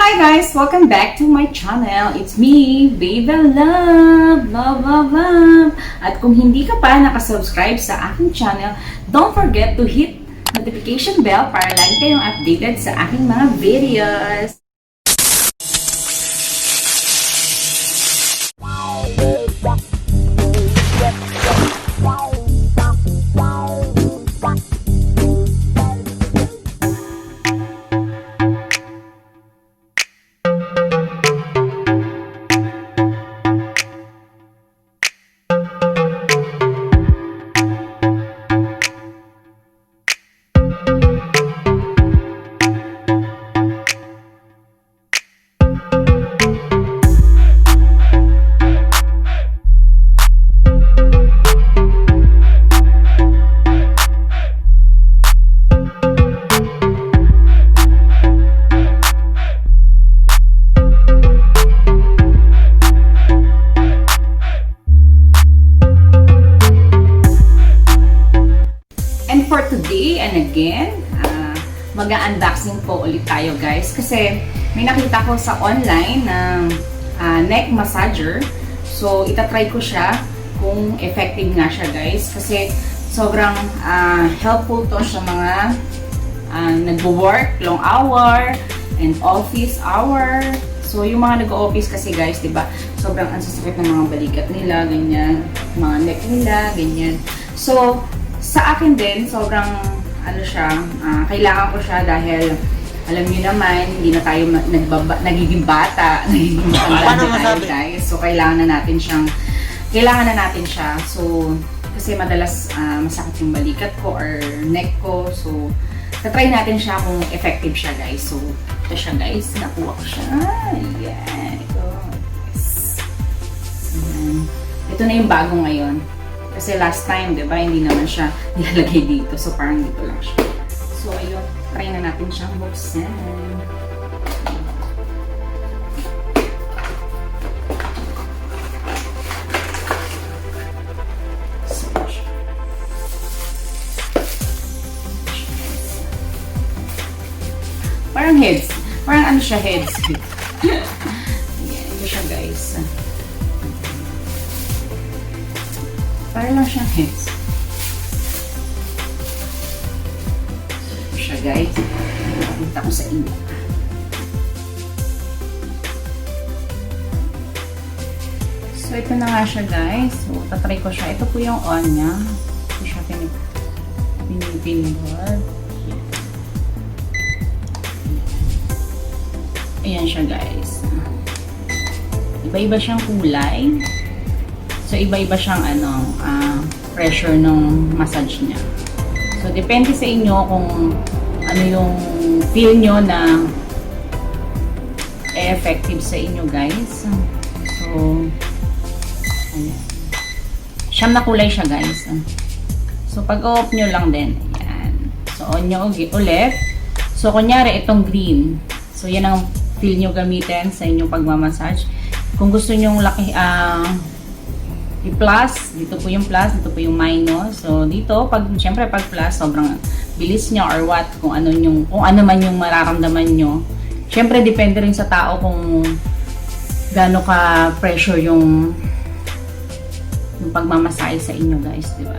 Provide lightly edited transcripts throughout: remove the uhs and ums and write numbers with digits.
Hi guys! Welcome back to my channel. It's me, Baby Love! Love, love, love! At kung hindi ka pa nakasubscribe sa aking channel, don't forget to hit notification bell para lagi kayong updated sa aking mga videos. And for today and again, mag-unboxing po ulit tayo guys. Kasi may nakita ko sa online ng neck massager. So, itatry ko siya kung effective nga siya guys. Kasi sobrang helpful to sa mga nagwo-work, long hour, and office hour. So, yung mga nag-office kasi guys, diba, sobrang ansasakit ng mga balikat nila, ganyan, mga neck nila, ganyan. So, sa akin din, sobrang kailangan ko siya dahil alam niyo naman, hindi na tayo nagiging bata, nagiging matanda na tayo guys. So, kailangan na natin siya. So, kasi madalas masakit yung balikat ko or neck ko. So, tatry natin siya kung effective siya guys. So, ito siya guys. Nakuha ko siya. Ayan. Ito. Yes. Ito na yung bago ngayon. Kasi last time, di ba, hindi naman siya nilalagay dito. So, parang dito lang siya. So, ayun. Try na natin siyang buksan. Parang heads. Parang ano siya, heads. Ayan, ito siya guys. Para lang siyang heads. Ito siya guys. Nakita ko sa inyo. So, ito na nga siya guys. So, tatry ko siya. Ito po yung on niya. Ito siya pinipinboard. Ayan siya guys. Iba-iba siyang kulay. So, iba-iba siyang pressure ng massage niya. So, depende sa inyo kung ano yung feel nyo na effective sa inyo, guys. So, ayan. Siyam na kulay siya, guys. So, pag-off nyo lang din. Ayan. So, on nyo ulit. So, kunyari, itong green. So, yan ang feel nyo gamitin sa inyong pagmamassage. Kung gusto nyo i-plus, dito po yung plus, dito po yung minus. So, dito, syempre pag plus, sobrang bilis nyo or what, kung ano man yung mararamdaman nyo. Syempre, depende rin sa tao kung gaano ka pressure yung pagmamasahe sa inyo, guys, di ba?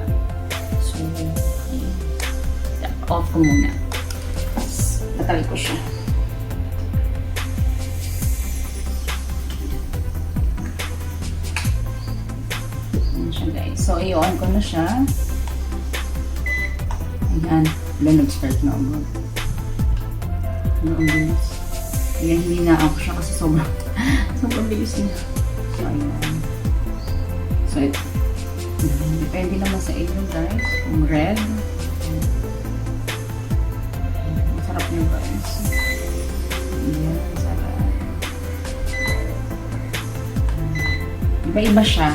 So, okay. Off ko muna. Natali ko siya. Guys. So, i-on ko na siya. Ayan. Wala, nag-start na ako. Ang bilis. Ayan, hindi na ako siya kasi sobrang bilis niya. So, ayan. So, ito. Depende naman sa inyo, guys. Kung red. Masarap niyo, guys. Ayan, sarap. Iba-iba siya.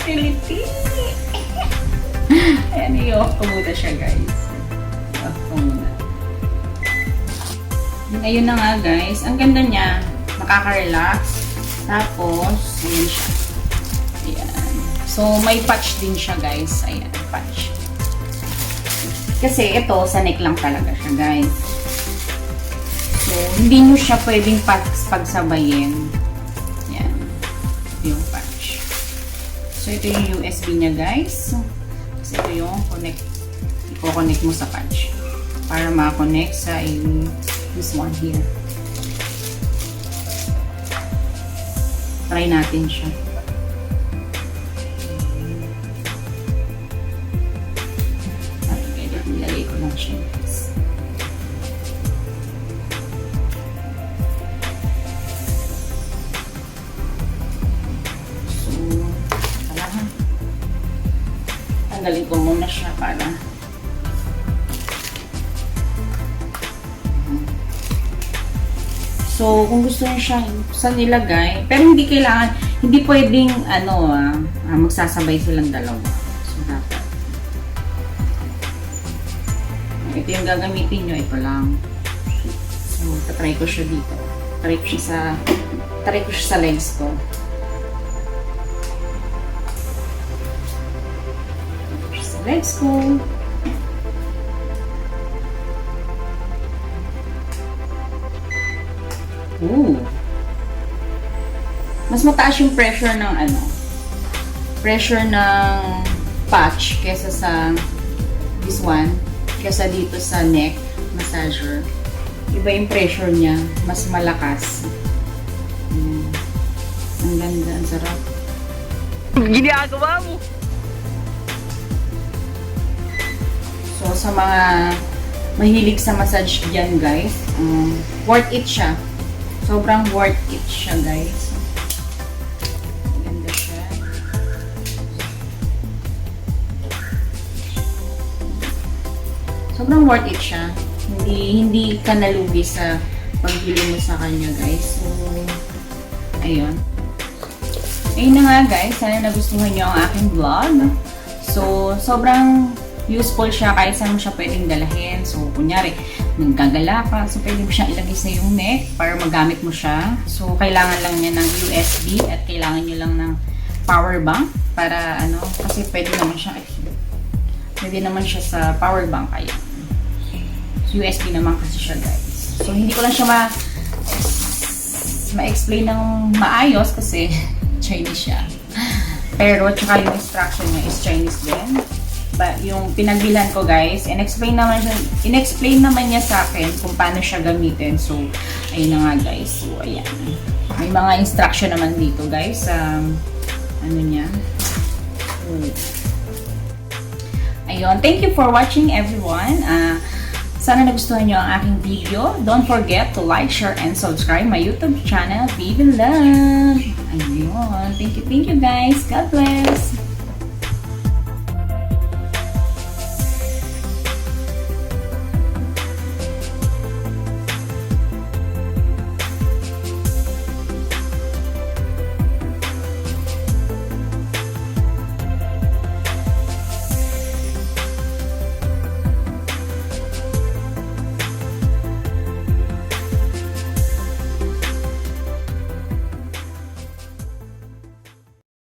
Pilipini. Ayan, i-off ko muna siya, guys. I-off ko muna. Ayun na nga, guys. Ang ganda niya. Nakaka-relax. Tapos, ayan siya. Ayan. So, may patch din siya, guys. Ayan, patch. Kasi ito, sa neck lang talaga siya, guys. So, hindi nyo siya pwedeng pagsabayin. Yan. Ito yung patch. So, ito yung USB niya, guys. So, ito yung i-connect mo sa patch. Para ma-connect sa this one here. Try natin siya. Nilagay ko lang siya. So, kailangan tanggalin ko muna siya para so, kung gusto niyo siya sa nilagay, pero hindi kailangan, hindi pwedeng, magsasabay silang dalawa. So, dapat. Ito yung gagamitin nyo, ito lang. So, tatry ko siya dito. Try ko siya sa legs ko. Try ko siya sa legs ko. Ooh. Mas mataas yung pressure ng patch kesa sa this one, kesa dito sa neck massager. Iba yung pressure niya, mas malakas. Ang ganda, ang sarap. Ginagawa mo! So, sa mga mahilig sa massage dyan, guys, worth it siya. Sobrang worth it siya, guys. Ganda siya. Sobrang worth it siya. Hindi ka nalugi sa pagbili mo sa kanya, guys. So, ayun. Ayun na nga, guys. Sana nagustuhan nyo ang aking vlog. So, sobrang useful siya kahit saan mo siya pwedeng dalahin. So, kunyari, naggagala ka. So, pwede mo siya ilagay sa yung neck para magamit mo siya. So, kailangan lang niya ng USB at kailangan nyo lang ng power bank para kasi pwede naman siya sa power bank kaya. So, USB naman kasi siya, guys. So, hindi ko lang siya ma-explain ng maayos kasi Chinese siya. Pero, tsaka yung instruction niya is Chinese din. But yung pinagbilan ko, guys, in-explain naman niya sa akin kung paano siya gamitin. So, ayun na nga, guys. So, ayan. May mga instruction naman dito, guys. Niya. So, ayun. Thank you for watching, everyone. Sana nagustuhan nyo ang aking video. Don't forget to like, share, and subscribe my YouTube channel, Vive in Love. Ayun. Thank you, guys. God bless.